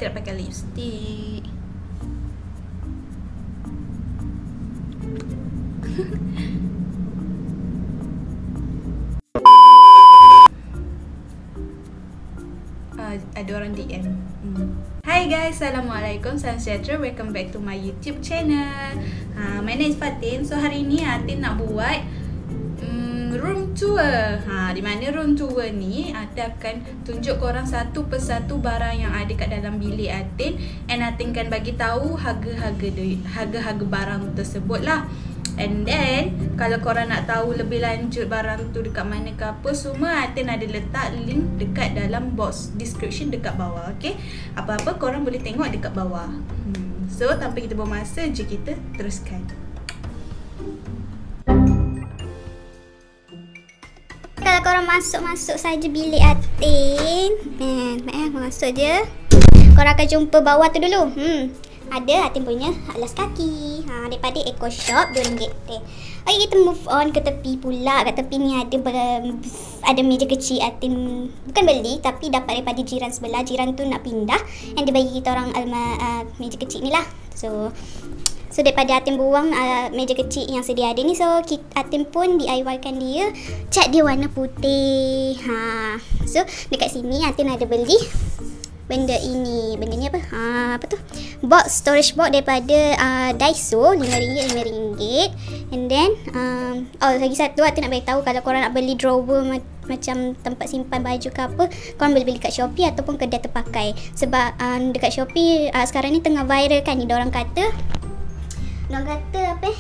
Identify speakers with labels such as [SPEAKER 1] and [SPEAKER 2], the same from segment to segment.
[SPEAKER 1] tidak pakai lipstick. Ada orang DM. Hi guys, Assalamualaikum, salam sejahtera. Welcome back to my YouTube channel. My name is Fatin. So hari ni Atin nak buat room tour. Di mana room tour ni Atin akan tunjuk korang satu persatu barang yang ada kat dalam bilik Atin, and Atin akan bagi tahu harga-harga barang tersebut lah. And then kalau korang nak tahu lebih lanjut barang tu dekat mana ke apa semua, Atin ada letak link dekat dalam box description dekat bawah. Okay, apa-apa korang boleh tengok dekat bawah. So tanpa kita buang masa, je kita teruskan.
[SPEAKER 2] Kalau korang masuk saja bilik Atin, masuk je, korang akan jumpa bawah tu dulu. Ada Atin punya alas kaki daripada Eco Shop, RM2. Okay, kita move on ke tepi pula. Kat tepi ni ada meja kecil Atin bukan beli tapi dapat daripada jiran sebelah. Jiran tu nak pindah and dia bagi kita orang meja kecil ni lah. So daripada Atin buang meja kecil yang sedia ada ni, so Atin pun DIY kan dia, cat dia warna putih. So dekat sini Atin ada beli benda ni apa? Apa tu? Box, storage box daripada Daiso, RM5. And then lagi satu Atin nak beritahu, kalau korang nak beli drawer macam tempat simpan baju ke apa, korang boleh beli kat Shopee ataupun kedai terpakai. Sebab dekat Shopee sekarang ni tengah viral kan ni, diorang kata apa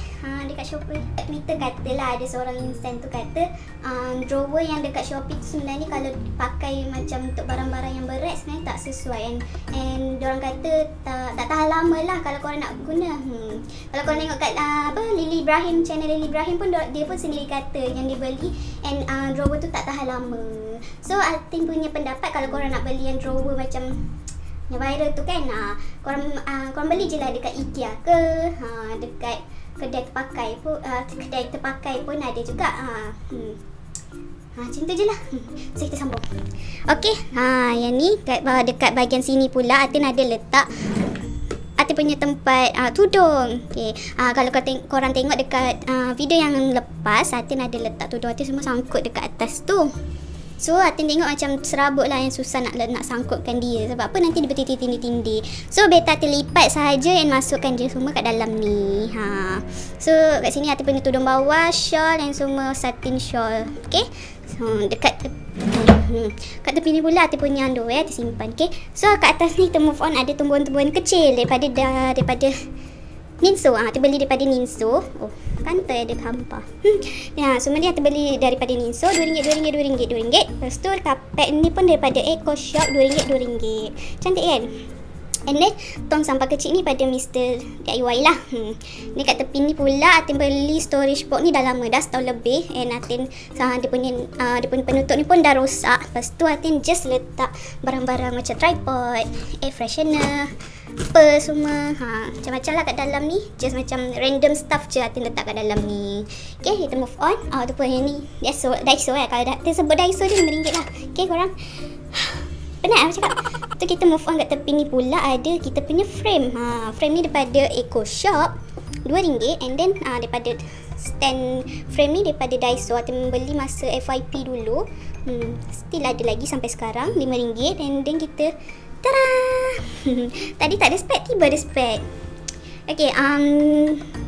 [SPEAKER 2] dekat Shopee, Twitter katalah, ada seorang insan tu kata drawer yang dekat Shopee tu sebenarnya kalau pakai macam untuk barang-barang yang berat sebenarnya tak sesuai, and diorang kata tak tahan lama lah kalau korang nak guna. Kalau korang tengok kat Lily Ibrahim, channel Lily Ibrahim pun dia pun sendiri kata yang dia beli and drawer tu tak tahan lama. So Atin punya pendapat, kalau korang nak beli yang drawer macam yang viral tu kan, korang beli je lah dekat IKEA ke, dekat kedai terpakai pun ada juga. Macam tu je lah. So kita sambung. Okay, yang ni dekat bahagian sini pula Atin ada letak Atin punya tempat tudung. Okay, kalau korang tengok dekat video yang lepas, Atin ada letak tudung Atin semua sangkut dekat atas tu. So Atin tengok macam serabut lah, yang susah nak sangkutkan dia. Sebab apa, nanti dia bertindih-tindih. So better Atin lipat sahaja dan masukkan dia semua kat dalam ni. So kat sini Atin punya tudung bawah, shawl dan semua satin shawl. Okay, so dekat kat tepi ni pula Atin punya underwear Atin simpan. Okay, so kat atas ni kita move on, ada tumbuhan-tumbuhan kecil daripada Ninso. Atin beli daripada Ninso. Oh, kantai ada hampa. Semua ni Atin beli daripada Ninso, RM2. Lepas tu kapet ni pun daripada Eco Shop, RM2. Cantik kan? And then tong sampah kecil ni pada Mr. DIY lah. Ni kat tepi ni pula Atin beli storage box ni dah lama, dah setahun lebih. And Atin dia punya penutup ni pun dah rosak. Lepas tu Atin just letak barang-barang macam tripod, air freshener, apa semua, macam-macam lah kat dalam ni. Just macam random stuff je Atin letak kat dalam ni. Okay, kita move on. Tu pun yang ni Daiso kalau Atin sebut Daiso je RM5 lah. Okay korang, penat lah cakap. Tu kita move on. Kat tepi ni pula ada kita punya frame. Frame ni daripada Eco Shop, RM2. And then daripada stand frame ni daripada Daiso, Atin beli masa FYP dulu. Still ada lagi sampai sekarang, RM5. And then kita tada! Tadi tak ada spek, tiba ada spek. Okay,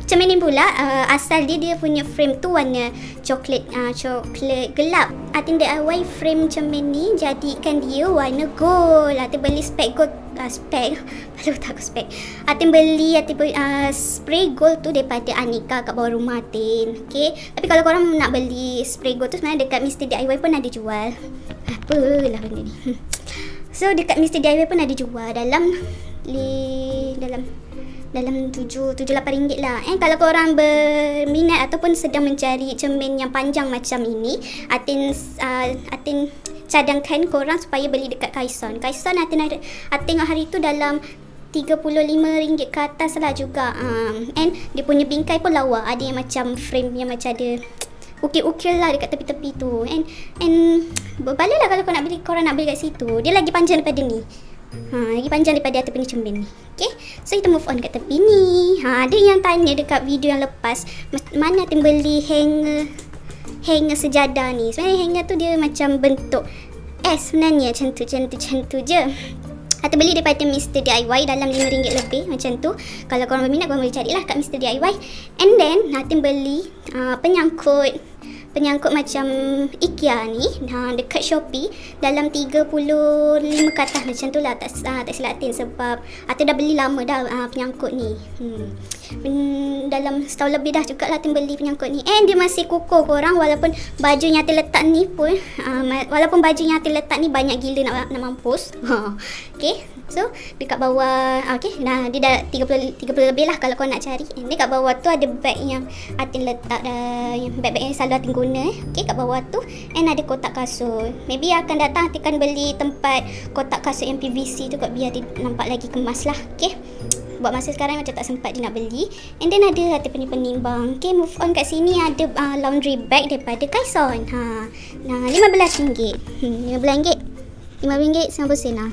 [SPEAKER 2] cermin ni pula asal dia punya frame tu warna coklat gelap. Atin DIY frame cermin ni, jadikan dia warna gold. Atin beli spek gold, Atin beli spray gold tu daripada Anika kat bawah rumah Atin. Okay, tapi kalau korang nak beli spray gold tu sebenarnya dekat Mr. DIY pun ada jual. Apalah benda ni. So dekat Mr. DIY pun ada jual dalam RM7-8 lah. Kalau korang berminat ataupun sedang mencari cermin yang panjang macam ini, Atin cadangkan korang supaya beli dekat Kaison. Kaison Atin tengok hari tu dalam RM35 ke atas lah juga. And dia punya bingkai pun lawa, ada yang macam frame yang macam ada ukil-ukil lah dekat tepi-tepi tu. And berbaloi lah kalau korang nak beli kat situ. Dia lagi panjang daripada ni. Lagi panjang daripada atas punya cermin ni. Okay, so kita move on kat tepi ni. Ada yang tanya dekat video yang lepas, mana Atin beli hanger sejadah ni. Sebenarnya hanger tu dia macam bentuk S sebenarnya, macam tu je. Atin beli daripada Mr. DIY dalam RM5 lebih macam tu. Kalau korang berminat, korang boleh carilah kat Mr. DIY. And then Atin beli penyangkut macam IKEA ni dekat Shopee dalam 35 ke atas macam tu lah. Tak silap Atin, sebab Atin dah beli lama dah penyangkut ni. Dalam setahun lebih dah juga lah Atin beli penyangkut ni. And dia masih kukuh korang, walaupun baju yang Atin letak ni pun banyak gila nak mampus. Okay, so dekat bawah nah dia dah 30 lebih lah kalau kau nak cari. And dekat bawah tu ada bag yang Atin letak yang bag yang selalu Atin guna. Okay, kat bawah tu. And ada kotak kasut. Maybe akan datang Atin akan beli tempat kotak kasut yang PVC tu kot, biar dia nampak lagi kemas lah. Okay, buat masa sekarang macam tak sempat dia nak beli. And then ada Atin punya penimbang. Okay, move on. Kat sini ada laundry bag daripada Kaison. Nah, RM15. RM15 90 lah.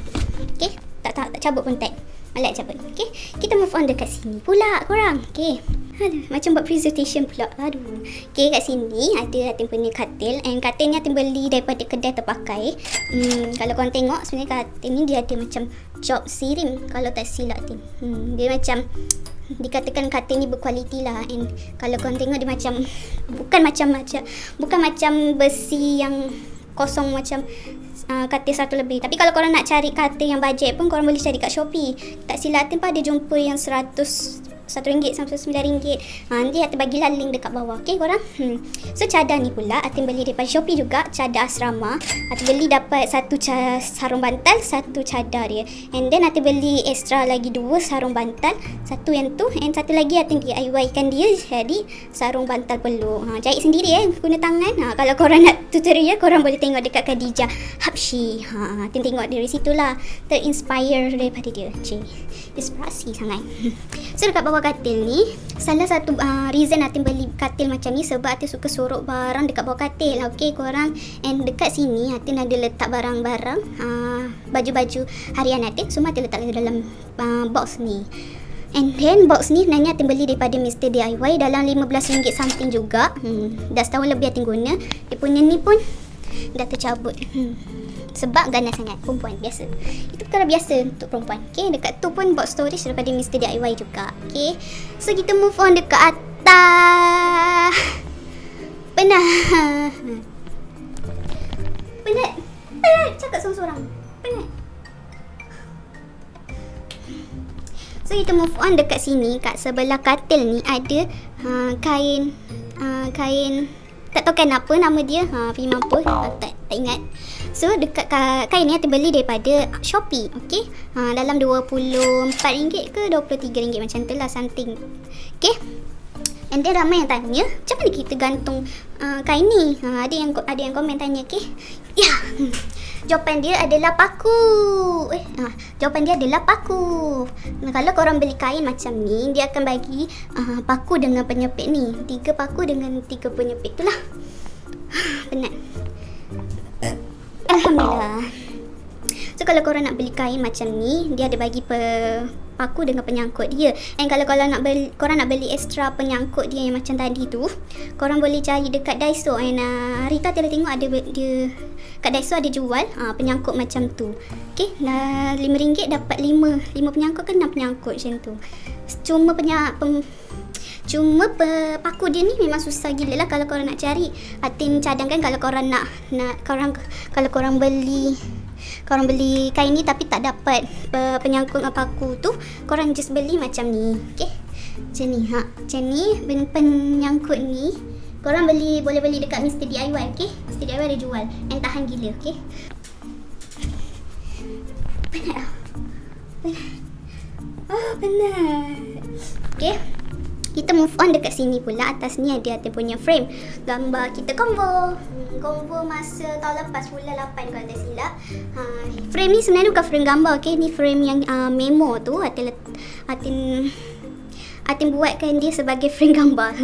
[SPEAKER 2] Okay, tak cabut pun tag. Malah cabut. Okay, kita move on dekat sini pula korang. Okay, macam buat presentation pula. Okay, kat sini ada Atin punya katil. And katil ni Atin beli daripada kedai terpakai. Kalau korang tengok, sebenarnya katil ni dia ada macam job sirim kalau tak silap Atin. Dia macam dikatakan katil ni berkualiti lah. And kalau korang tengok dia macam bukan macam besi yang kosong macam katil 100 lebih. Tapi kalau korang nak cari katil yang bajet pun, korang boleh cari kat Shopee. Tak silap Atin pun ada jumpa yang RM100 sampai RM9. Nanti Atin bagilah link dekat bawah. Okay korang. So cadar ni pula Atin beli daripada Shopee juga, cadar asrama. Atin beli dapat satu sarung bantal, satu cadar dia. And then Atin beli extra lagi 2 sarung bantal, satu yang tu, and satu lagi Atin DIY kan dia jadi sarung bantal peluk. Jahit sendiri guna tangan. Kalau korang nak tutorial, korang boleh tengok dekat Khadijah Habsyi. Atin tengok dari situ lah, terinspire daripada dia. Inspirasi sangat. So dekat bawah katil ni, salah satu reason Atin beli katil macam ni sebab Atin suka sorok barang dekat bawah katil. Okay korang. And dekat sini Atin ada letak barang-barang, baju-baju harian Atin, semua Atin letak dalam box ni. And then box ni sebenarnya Atin beli daripada Mr. DIY dalam RM15 something juga. Dah setahun lebih Atin guna. Dia punya ni pun dah tercabut. Sebab ganas sangat, perempuan biasa. Itu perkara biasa untuk perempuan. Okay, dekat tu pun box storage daripada Mr. DIY juga. Okay, so kita move on dekat atas. Penat cakap seorang-seorang. Penat. So kita move on dekat sini. Kat sebelah katil ni ada kain tak tahu kan apa nama dia. Pergi mampu tak ingat. So dekat kain ni Atin beli daripada Shopee. Okay, dalam RM24 ke RM23 macam tu lah something. Okay, and then ramai yang tanya macam mana kita gantung kain ni. Ada yang komen tanya. Okay, jawapan dia adalah paku. Kalau korang beli kain macam ni, dia akan bagi paku dengan penyepit ni. 3 paku dengan 3 penyepit tu lah. Penat. Alhamdulillah. So kalau korang nak beli kain macam ni, dia ada bagi paku dengan penyangkut dia. And kalau korang nak beli extra penyangkut dia yang macam tadi tu, korang boleh cari dekat Daiso. And hari tu Atin tengok ada dia kat Daiso ada jual penyangkut macam tu. Okay, RM5 dapat 5 penyangkut ke 6 penyangkut macam tu. Cuma paku dia ni memang susah gila lah kalau korang nak cari. Atin cadangkan kalau korang kalau korang beli kain ni tapi tak dapat penyangkut dengan paku tu, korang just beli macam ni. Okay, macam ni penyangkut ni korang boleh beli dekat Mr. DIY. Okay, Mr. DIY ada jual and tahan gila. Okay, penat. Okay, kita move on dekat sini pula. Atas ni ada Atin punya frame gambar kita combo masa tahun lepas bulan 8 kalau tak silap. Frame ni sebenarnya bukan frame gambar. Okay, ni frame yang memo tu Atin Atin buatkan dia sebagai frame gambar.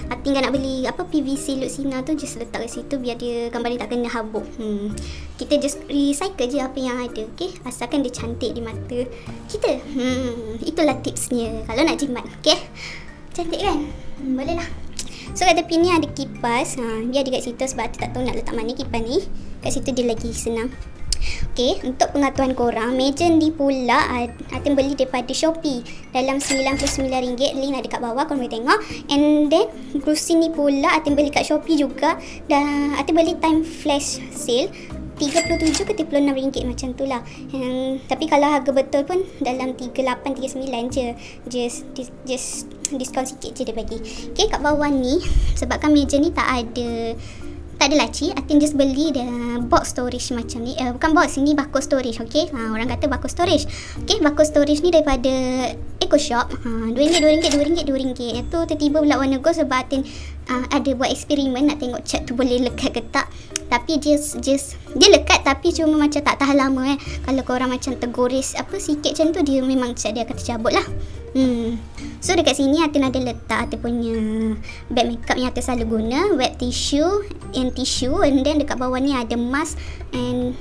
[SPEAKER 2] Atin kan nak beli apa PVC Luxina tu, just letak kat situ biar dia gambar dia tak kena habuk. Kita just recycle je apa yang ada, okey? Asalkan dia cantik di mata kita. Itulah tipsnya kalau nak jimat, okey? Cantik kan? Boleh lah. So kat tepi ni ada kipas. Dia ada kat situ sebab Atin tak tahu nak letak mana kipas ni. Kat situ dia lagi senang. Okey, untuk pengetahuan korang, meja ni pula Atin beli daripada Shopee dalam RM99. Link ada kat bawah, korang boleh tengok. And then kerusi ni pula Atin beli kat Shopee juga. Dan Atin beli time flash sale RM37 ke RM36 macam tu lah. Tapi kalau harga betul pun dalam RM38, RM39 je. Just diskaun sikit je dia bagi. Okay, kat bawah ni sebabkan meja ni tak ada laci, Atin just beli box storage macam ni. Bukan box, ini bako storage, okey. Orang kata bako storage. Okey, bako storage ni daripada EcoShop. RM2, Itu tiba-tiba pula warna gold sebab Atin ada buat eksperimen nak tengok cat tu boleh lekat ke tak. Tapi dia lekat tapi cuma macam tak tahan lama Kalau korang macam tergores apa sikit macam tu, dia memang cat dia akan tercabut lah. So dekat sini Atin ada letak Atin punya bag makeup yang Atin selalu guna, wet tissue and tissue. And then dekat bawah ni ada mask and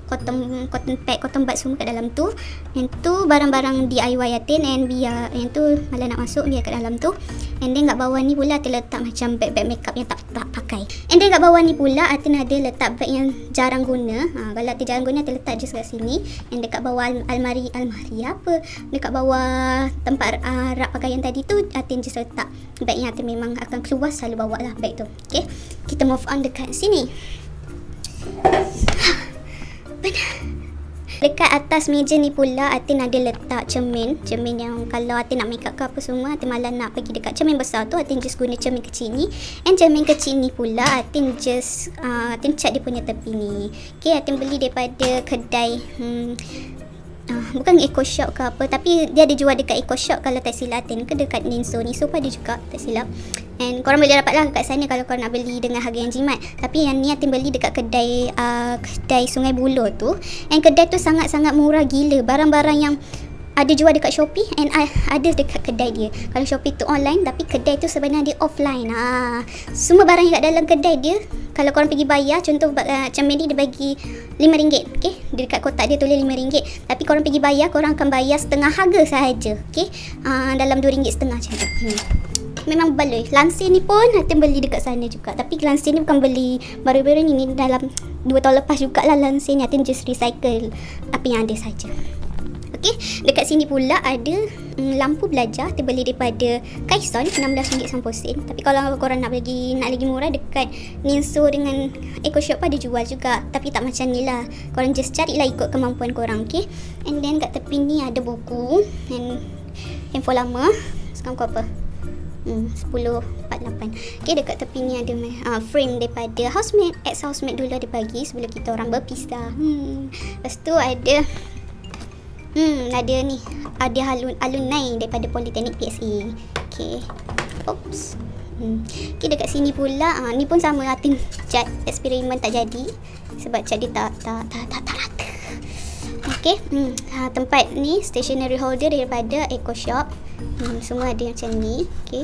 [SPEAKER 2] cotton pad, cotton bud semua kat dalam tu. Yang tu barang-barang DIY Atin, and biar yang tu malah nak masuk biar kat dalam tu. And then kat bawah ni pula Atin letak macam bag makeup yang tak pakai. And then kat bawah ni pula Atin ada letak bag yang jarang guna. Kalau Atin jarang guna Atin letak just kat sini. And dekat bawah almari apa, dekat bawah tempat rak pakaian tadi tu Atin just letak bag yang Atin memang akan keluar, selalu bawa lah bag tu. Okay, kita move on dekat sini. Dekat atas meja ni pula Atin ada letak cermin yang kalau Atin nak makeup ke apa semua, Atin malah nak pergi dekat cermin besar tu, Atin just guna cermin kecil ni. And cermin kecil ni pula Atin just Atin cat dia punya tepi ni. Okay, Atin beli daripada kedai bukan EcoShop ke apa, tapi dia ada jual dekat EcoShop kalau tak silap Atin, ke dekat Ninso pun ada juga tak silap. And korang boleh dapat lah kat sana kalau korang nak beli dengan harga yang jimat. Tapi yang ni Atin beli dekat kedai Sungai Buloh tu. And kedai tu sangat-sangat murah gila. Barang-barang yang ada jual dekat Shopee and ada dekat kedai dia. Kalau Shopee tu online, tapi kedai tu sebenarnya dia offline. Semua barang yang kat dalam kedai dia, kalau korang pergi bayar, contoh macam ni dia bagi RM5, okay? Dia dekat kotak dia tulis RM5. Tapi korang pergi bayar, korang akan bayar setengah harga sahaja, okay? Dalam RM2.5 macam tu. Memang baloi. Lansir ni pun Atin beli dekat sana juga. Tapi lansir ni bukan beli baru-baru ni dalam 2 tahun lepas jugalah lansir ni. Atin just recycle apa yang ada saja. Okey, dekat sini pula ada lampu belajar. Kita beli daripada Kaison RM16 sampul sen. Tapi kalau korang nak lagi murah, dekat Ninso dengan EcoShop ada jual juga. Tapi tak macam ni lah. Korang just carilah ikut kemampuan korang, okey. And then kat tepi ni ada buku and handphone lama. Sekarang kau apa? 10.48. Okay, dekat tepi ni ada frame daripada housemate. Ex-housemate dulu ada bagi sebelum kita orang berpisah. Lepas tu ada ada ni, ada alumni daripada Politeknik PSE. Okay, oops. Okay, dekat sini pula ni pun sama, Atin cat eksperimen tak jadi sebab cat dia tak rata. Okay, tempat ni stationery holder daripada EcoShop. Semua ada macam ni. Okay,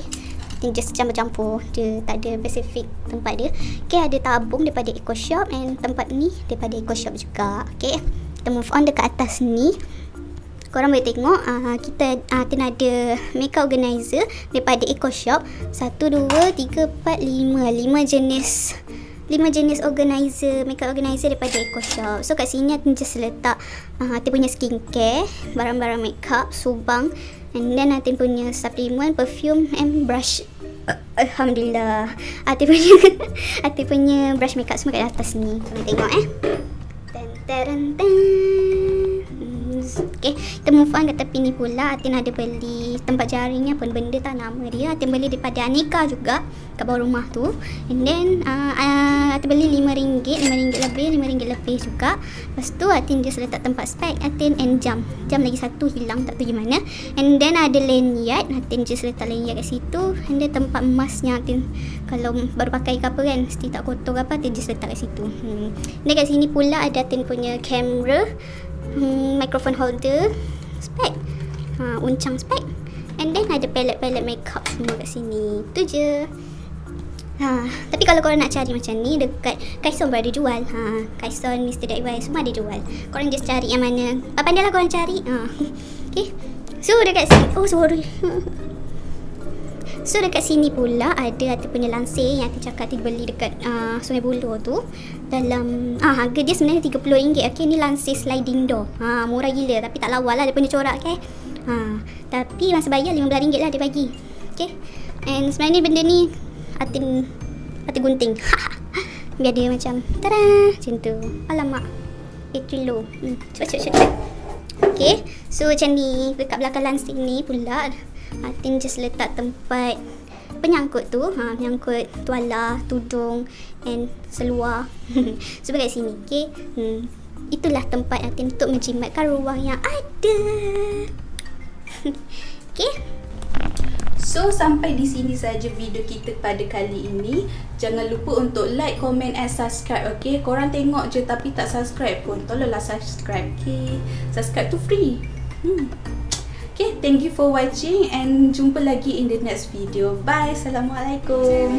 [SPEAKER 2] Atin just campur-campur, dia tak ada spesifik tempat dia. Okay, ada tabung daripada EcoShop and tempat ni daripada EcoShop juga. Okay, kita move on dekat atas ni. Korang boleh tengok Atin ada makeup organizer daripada EcoShop. 1, 2, 3, 4, 5 jenis organizer, makeup organizer daripada EcoShop. So kat sini Atin just letak Atin punya skincare, barang-barang makeup, subang, and then Atin punya supplement, perfume and brush. Alhamdulillah, Atin punya brush makeup semua kat atas ni. Korang tengok Okay, kita move on kat tepi ni pula. Atin ada beli tempat jaringnya pun, benda tak nama dia. Atin beli daripada Aneka juga kat bawah rumah tu. And then Atin beli RM5 lebih juga. Lepas tu Atin just letak tempat spek Atin and jam lagi satu hilang, tak tahu gimana. And then ada lanyard, Atin just letak lanyard kat situ. And then tempat emasnya Atin kalau baru pakai ke apa kan, mesti tak kotor ke apa, Atin just letak kat situ. Dan kat sini pula ada Atin punya kamera, microphone holder, spek, uncang spek. And then ada palette makeup semua kat sini. Tu je. Tapi kalau korang nak cari macam ni, dekat Kaison pun ada jual. Kaison, Mr. DIY semua ada jual. Korang just cari yang mana. Pandailah korang cari. Okay. So dekat sini, sorry. So dekat sini pula ada punya lansir yang Atin cakap Atin beli dekat Sungai Buloh tu. Dalam harga dia sebenarnya RM30. Okay, ni lansir sliding door. Murah gila tapi tak lawa lah dia punya corak, okay. Tapi masa bayar RM15 lah dia bagi. Okay. And sebenarnya benda ni Atin gunting. Biar dia macam tada, macam tu. Alamak. Kilo. Cepat. Okay. So macam ni, dekat belakang lansir ni pula Atin just letak tempat penyangkut tu. Penyangkut tuala, tudung and seluar. So kat sini, okay. Itulah tempat Atin untuk menjimatkan ruang yang ada. Okay.
[SPEAKER 1] So sampai di sini saja video kita pada kali ini. Jangan lupa untuk like, comment and subscribe, okay. Korang tengok je tapi tak subscribe pun, tolonglah subscribe, okay. Subscribe tu free. Okay, thank you for watching and jumpa lagi in the next video. Bye. Assalamualaikum.